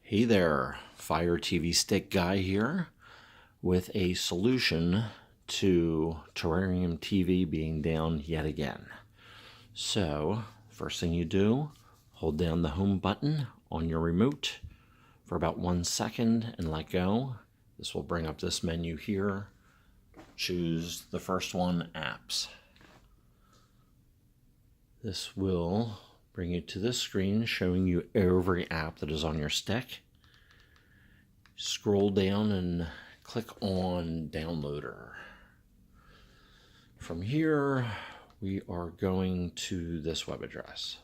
Hey there, Fire TV Stick Guy here with a solution to Terrarium TV being down yet again. So, first thing you do, hold down the home button on your remote for about 1 second and let go. This will bring up this menu here. Choose the first one, Apps. This will bring you to this screen showing you every app that is on your stick. Scroll down and click on Downloader. From here, we are going to this web address.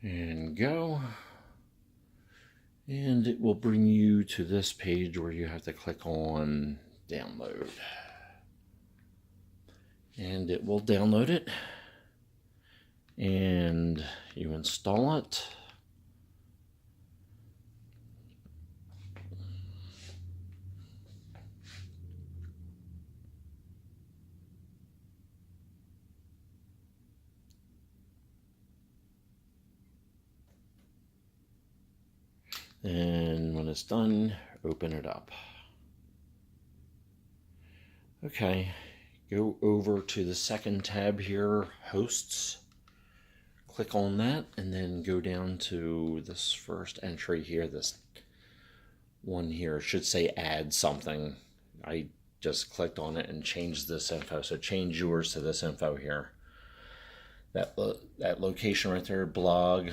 And go, and it will bring you to this page where you have to click on download, and it will download it, and you install it. And when it's done, open it up. Okay, go over to the second tab here, Hosts. Click on that and then go down to this first entry here, this one here. It should say add something. I just clicked on it and changed this info, so change yours to this info here. That location right there, blog,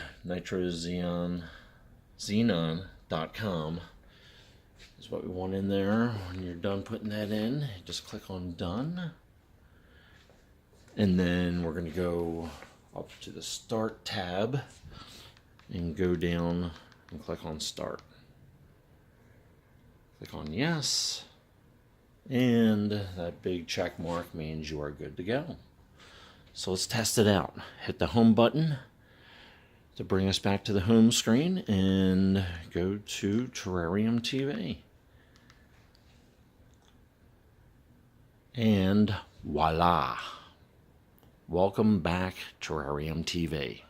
Xenon.com is what we want in there. When you're done putting that in, just click on done. And then we're going to go up to the Start tab and go down and click on Start. Click on Yes, and that big check mark means you are good to go. So let's test it out. Hit the home button to bring us back to the home screen and go to Terrarium TV. And voila! Welcome back, Terrarium TV.